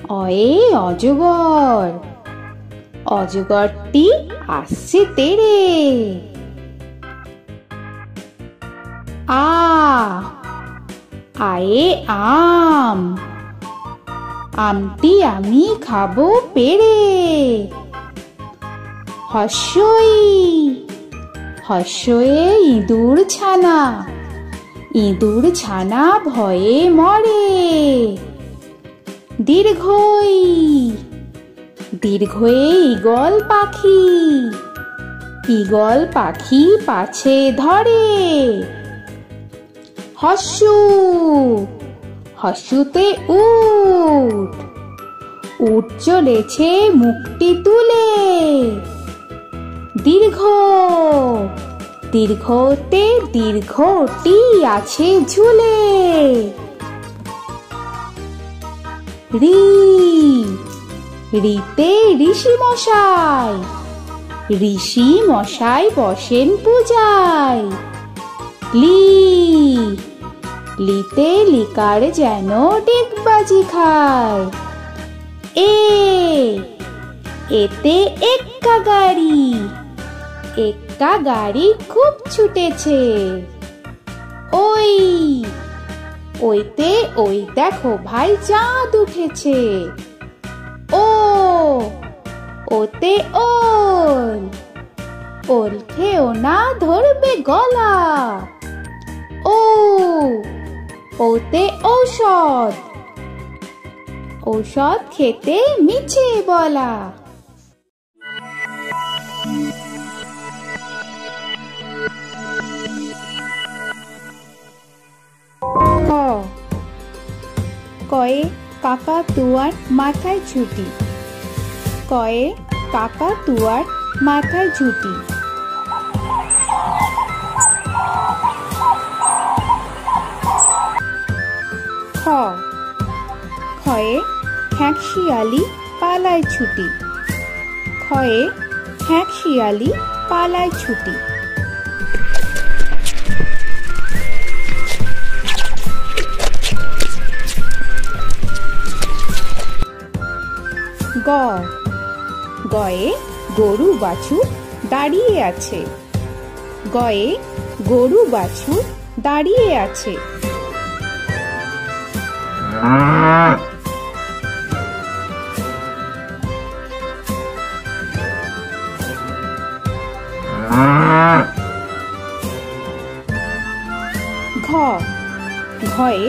অয়ে অজগর, অজগরটি আসছে তেড়ে। আ, আয়ে আম, আমটি আমি খাবো পেড়ে। হর্ষই, হর্ষয়ে ইঁদুর ছানা, ইঁদুর ছানা ভয়ে মরে। দীর্ঘই, দীর্ঘয়ে ঈগল পাখি, ঈগল পাখি পাছে ধরে। হর্ষু, হর্ষুতে উট, উট চলেছে মুখটি তুলে। দীর্ঘ, দীর্ঘতে দীর্ঘটি আছে ঝুলে। ঋ, ঋতে ঋষি মশাই, ঋষি মশাই বসেন পূজায়। লি, লিতে লিকার যেন ডিগবাজি খায়। এ, এতে এক্কা গাড়ি, এক্কা গাড়ি খুব ছুটেছে। ওই, ওইতে ওই দেখো ভাই চাঁদ উঠেছে। ও, ওতে ওল, ওল খেও না ধরবে গলা। ও, ওতে ঔষধ, ঔষধ খেতে মিছে বলা। ক, কয়ে কাকাতুয়ার মাথায় ছুটি, কয়ে কাকাতুয়ার মাথায় ছুটি। খ, খয়ে খ্যাঁকশিয়ালি পালায় ছুটি, খয়ে খ্যাঁকশিয়ালি পালায় ছুটি। গ, গয়ে গরু বাছুর দাঁড়িয়ে আছে, গয়ে গরু বাছুর দাঁড়িয়ে আছে। ঘ, ঘয়ে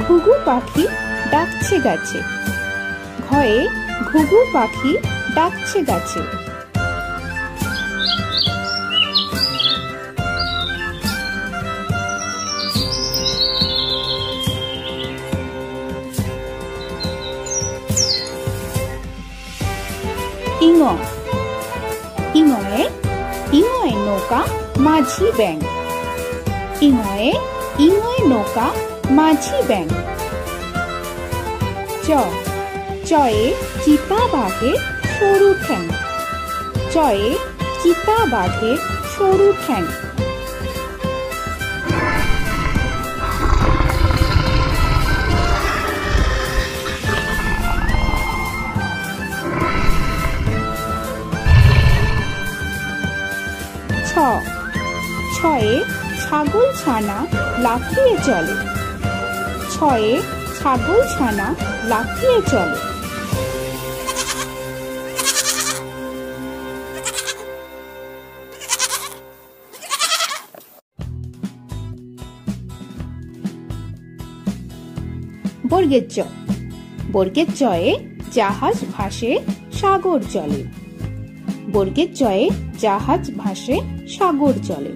ঘুঘু পাখি ডাকছে গাছে, ঘয়ে ঘুঘু পাখি ডাকছে গাছে। ইঙ, ইঙয়ে ইঙয়ে নৌকা মাঝি ব্যাঙ, ইঙয়ে ইঙয়ে নৌকা মাঝি ব্যাঙ। চ, চয়ে চিতা বাঘের সরু ঠ্যাং, চয়ে চিতা বাঘের সরু ঠ্যাং। ছ, ছয়ে ছাগল ছানা লাফিয়ে চলে, ছয়ে ছাগল ছানা লাফিয়ে চলে। বর্গের চ, বর্গের চয়ে জাহাজ ভাসে সাগর জলে, বর্গের চয়ে জাহাজ ভাসে সাগর জলে।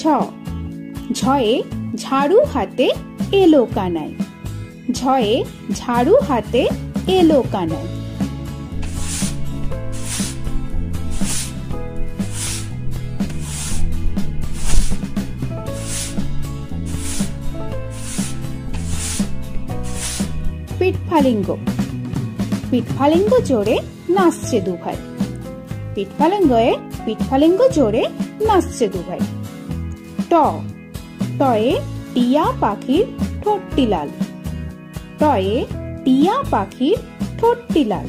ঝ, ঝয়ে ঝাড়ু হাতে এলো কানাই, ঝয়ে ঝাড়ু হাতে এলো কানাই। ছ, পিঠফালিঙ্গ। পিঠফালিঙ্গ জোরে নাচছে দুভাই। পিঠফালিঙ্গয়ে পিঠফালিঙ্গ জোরে নাচছে দুভাই। ট, টয়ে টিয়া পাখির ঠোঁটটি লাল। টয়ে টিয়া পাখির ঠোঁটটি লাল।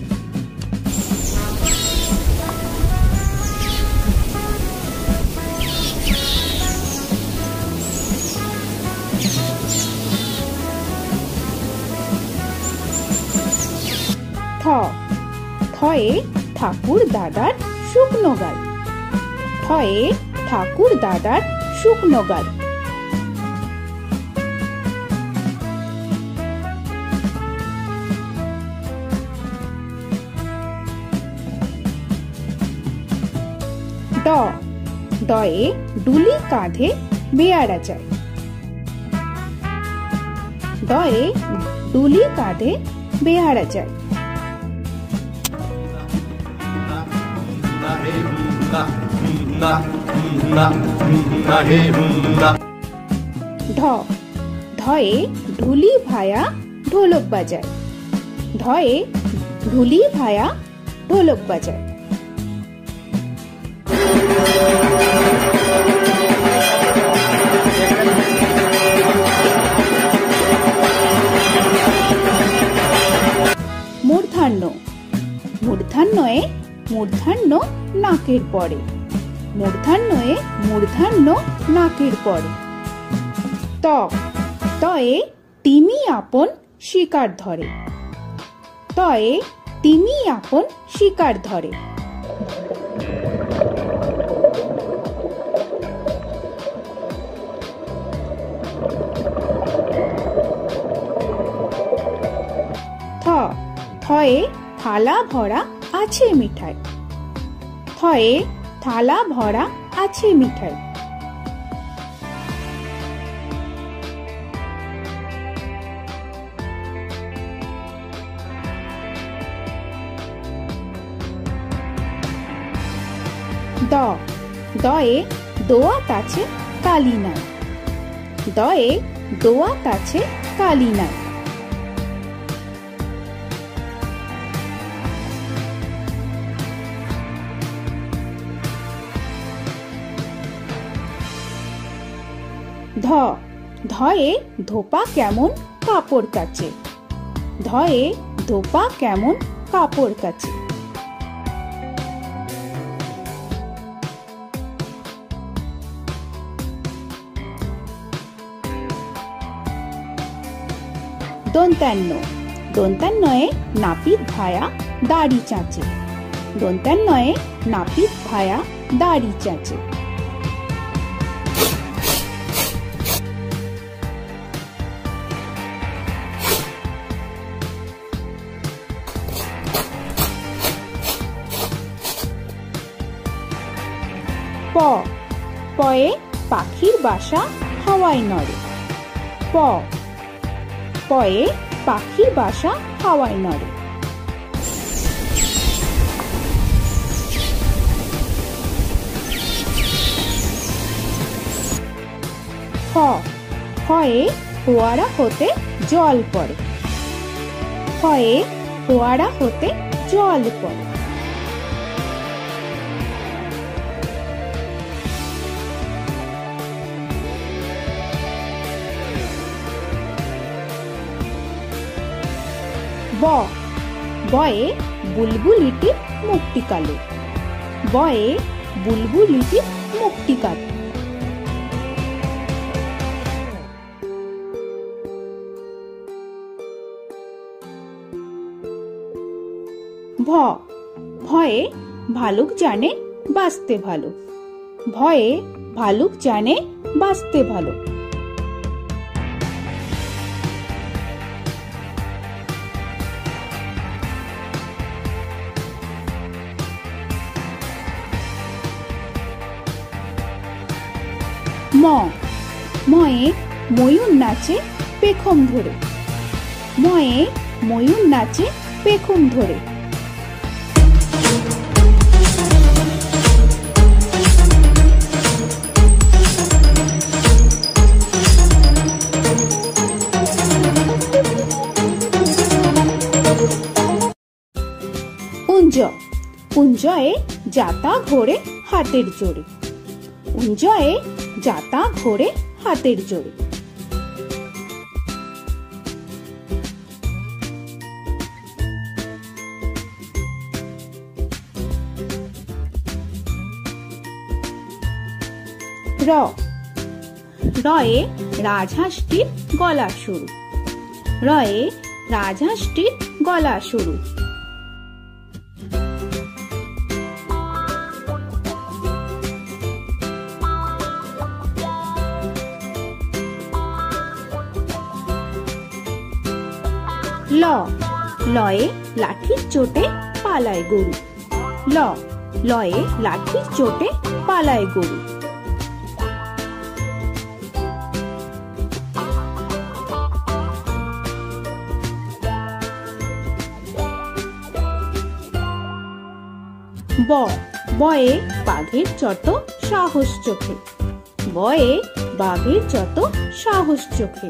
থ, থয়ে ঠাকুর দাদার শুকনো গাল। থয়ে ঠাকুর দাদার শুকনো গাল। ড, ডয়ে ডুলি কাঁধে বেয়ারা যায়। ডয়ে ডুলি কাঁধে বেয়ারা যায়। ঢ, ঢয়ে ঢুলি ভায়া ঢোলক বাজায়। ঢয়ে ঢুলি ভায়া ঢোলক বাজায়। মূর্ধন্য, মূর্ধন্যয়ে মূর্ধন্য নাকের পরে। মূর্ধন্যয়ে মূর্ধন্য নাকের পরে। ত, তয়ে তিমি আপন শিকার ধরে। তয়ে তিমি আপন শিকার ধরে। থ, থয়ে থালা ভরা আছে মিঠাই। থয়ে থালা ভরা আছে মিঠাই। দ, দয়ে দোয়াত আছে কালি নাই। দয়ে দোয়াত আছে কালি নাই। ধ, ধয়ে ধোপা কেমন কাপড় কাচে। ধয়ে ধোপা কেমন কাপড় কাচে। দন্তান্ন, দন্তান্নয়ে নাপিত ভায়া দাড়ি চাঁচে। দন্তান্নয়ে নাপিত ভায়া দাড়ি চাঁচে। প, পয়ে পাখির বাসা হাওয়ায় নড়ে। প, পয়ে পাখির বাসা হাওয়ায় নড়ে। খ, খয়ে ফোয়ারা হতে জল পড়ে। খয়ে ফোয়ারা হতে জল পড়ে। ব, বয়ে বুলবুলিটির মুখটি কালো। বয়ে বুলবুলিটির মুখটি কালো। ভ, ভয়ে ভালুক জানে বাঁচতে ভালো। ভয়ে ভালুক জানে বাঁচতে ভালো। ম, ময়ে ময়ূর নাচে পেখম ধরে। ময়ে ময়ূর নাচে পেখম ধরে। উঞ্জয়ে যাতা ঘোরে হাতের জোরে। উঞ্জয়ে যাতা ঘোরে হাতের জোরে। র, রয়ে রাজহাঁসটির গলা সরু। রয়ে রাজহাঁসটির গলা সরু। ল, লয়ে লাঠির চোটে পালায় গরু। ল, লয়ে লাঠির চোটে পালায় গরু। ব, বয়ে বাঘের যত সাহস চোখে। বয়ে বাঘের যত সাহস চোখে।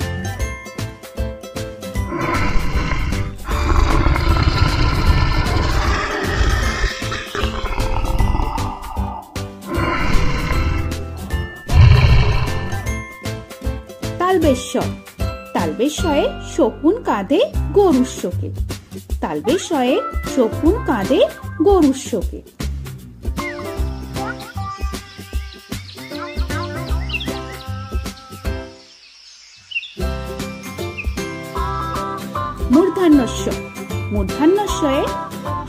তালবেশ্বর, তালবেশ্বরে শকুন কাঁধে গরুর শোকে। তালবেশ্বরে শকুন কাঁধে গরুর শোকে। মূর্ধন্যস্ব, মূর্ধন্যস্বয়ে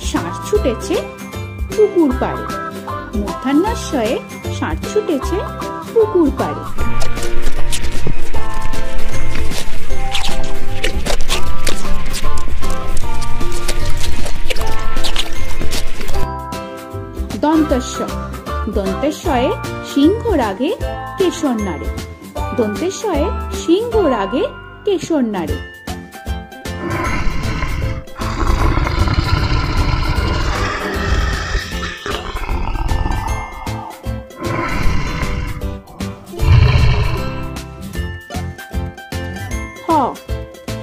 ষাঁড় ছুটেছে পুকুর পাড়ে। মূর্ধন্যস্বয়ে ষাঁড় ছুটেছে পুকুর পাড়ে। দন্তেশ্ব, দন্তেশ্বয়ে সিংহ রাগে কেশর নাড়ে। দন্তেশ্বয়ে সিংহ রাগে কেশর নাড়ে। হ,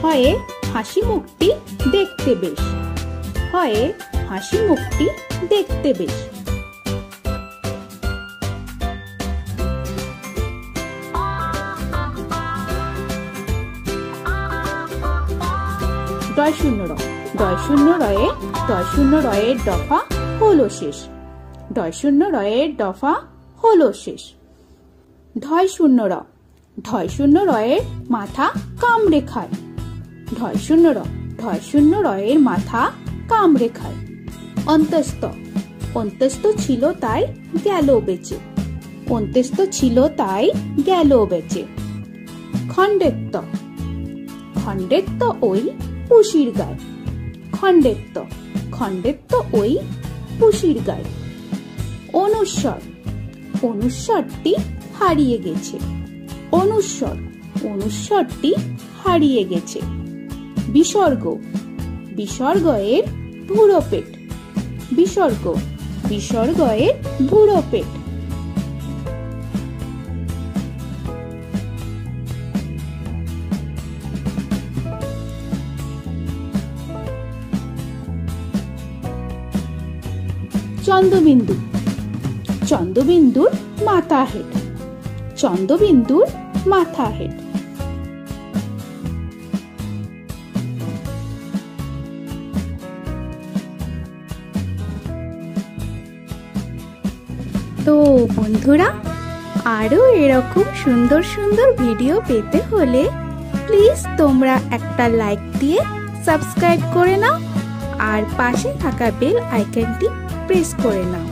হয়ে হাসি মুখটি দেখতে বেশ। হয়ে হাসি মুখটি দেখতে বেশ। ডয় শূন্য র, ডয় শূন্য রয়ে ডয় শূন্য রয়ের দফা হলো শেষ। ডয় শূন্য রয়ের দফা হলো শেষ। ঢয় শূন্য র, ঢয় শূন্য রয়ের মাথা কামড়ে খায়। ঢয় শূন্য র, ঢয় শূন্য রয়ের মাথা কামড়ে খায়। অন্তস্থ, অন্তস্থ ছিল তাই গেল বেঁচে। অন্তস্থ ছিল তাই গেল বেঁচে। খণ্ডেত্ব, খণ্ডেত্ব ওই পুষির গায়। খণ্ডেত্ব, খণ্ডেত্ব ওই পুষির গায়। অনুস্বর, অনুস্বরটি হারিয়ে গেছে। অনুস্বর, অনুস্বরটি হারিয়ে গেছে। বিসর্গ, বিসর্গ এর ভুরো পেট। বিসর্গ, বিসর্গ এর ভুরো পেট। চন্দ্রবিন্দু, চন্দ্রবিন্দুর মাথা হেড। চন্দ্রবিন্দুর মাথা হেড। তো বন্ধুরা, আরো এরকম সুন্দর সুন্দর ভিডিও পেতে হলে প্লিজ তোমরা একটা লাইক দিয়ে সাবস্ক্রাইব করে নাও আর পাশে থাকা বেল আইকনটি প্রেস করে নাও।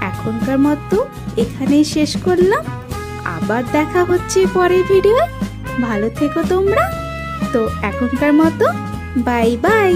এখনকার মতো এখানেই শেষ করলাম। আবার দেখা হচ্ছে পরের ভিডিও। ভালো থেকো তোমরা। তো এখনকার মতো বাই বাই।